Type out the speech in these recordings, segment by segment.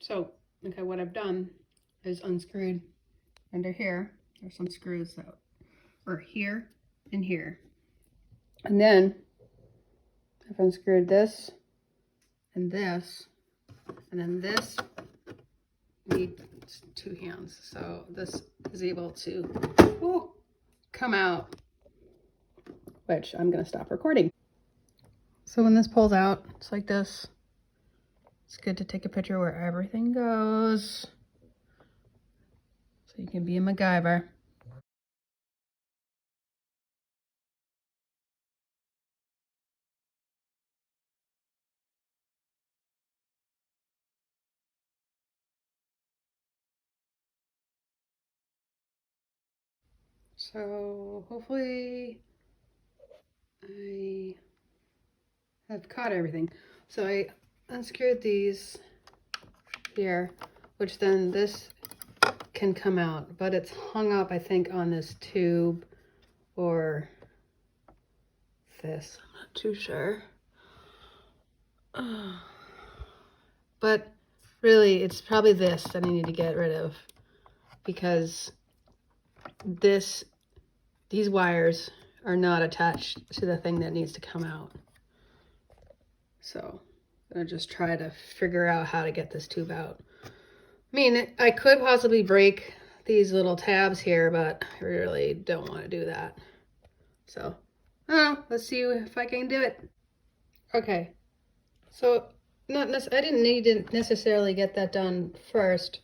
So, okay, what I've done is unscrewed under here. There's some screws that are here and here. And then I've unscrewed this, and then this needs 2 hands. So this is able to come out, which I'm gonna stop recording. So when this pulls out, it's like this. It's good to take a picture where everything goes, so you can be a MacGyver. So hopefully I have caught everything. So I unscrewed these here, which then this can come out, but it's hung up, I think, on this tube or this. I'm not too sure. But really, it's probably this that I need to get rid of, because these wires are not attached to the thing that needs to come out. So I'm gonna just try to figure out how to get this tube out. I mean, I could possibly break these little tabs here, but I really don't want to do that. So, I don't know, let's see if I can do it. Okay, so I didn't need to necessarily get that done first.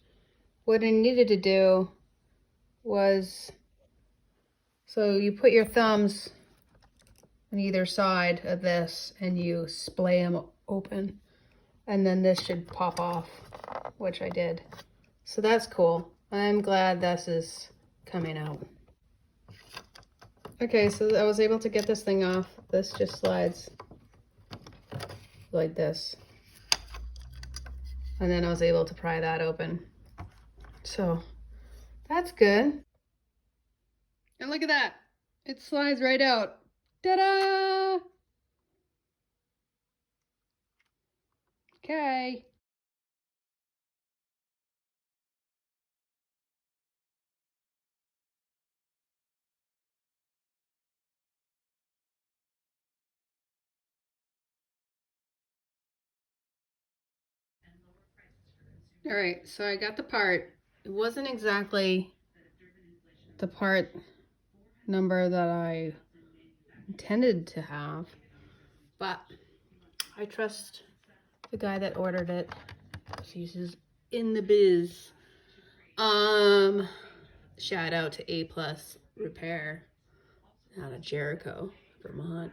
What I needed to do was, so you put your thumbs on either side of this and you splay them open, and then this should pop off, which I did. So that's cool. I'm glad this is coming out. Okay, so I was able to get this thing off. This just slides like this. And then I was able to pry that open. So that's good. And look at that. It slides right out. Ta-da! Okay. All right, so I got the part. It wasn't exactly the part number that I intended to have, but I trust the guy that ordered it. He's in the biz. Shout out to A+ Repair out of Jericho, Vermont.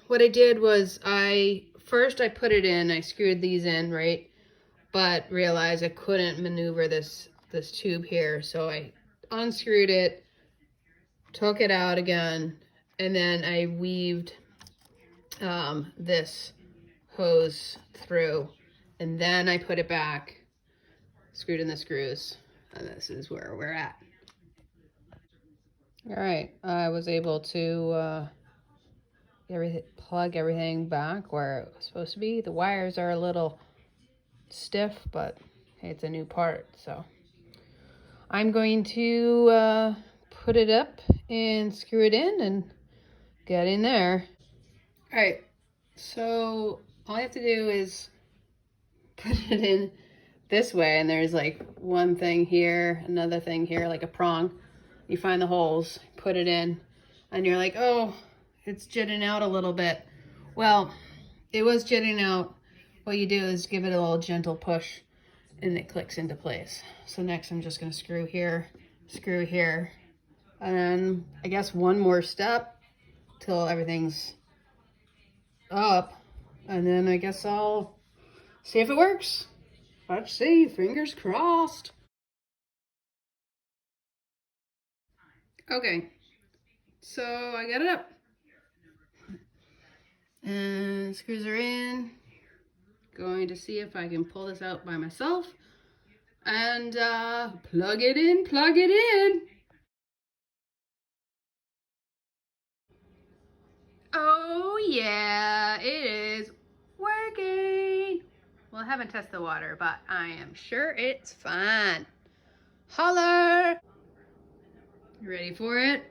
What I did was first I put it in, I screwed these in, right? But realized I couldn't maneuver this tube here, so I unscrewed it, took it out again, and then I weaved this hose through, and then I put it back, screwed in the screws, and this is where we're at. All right, I was able to plug everything back where it was supposed to be. The wires are a little stiff, but hey, it's a new part, so I'm going to put it up and screw it in and get in there. All right, so all I have to do is put it in this way, and there's like one thing here, another thing here, like a prong. You find the holes, put it in, and you're like, oh, it's jutting out a little bit. Well, it was jutting out. What you do is give it a little gentle push, and it clicks into place. So next I'm just gonna screw here, and then I guess one more step till everything's up, and then I guess I'll see if it works. Let's see, fingers crossed. Okay, so I got it up. And screws are in. Going to see if I can pull this out by myself. And plug it in. Oh yeah, it is working. Well, I haven't tested the water, but I am sure it's fine. Holler! You ready for it?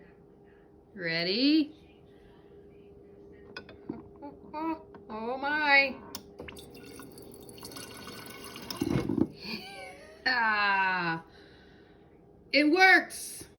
Ready? Oh my. Ah, it works.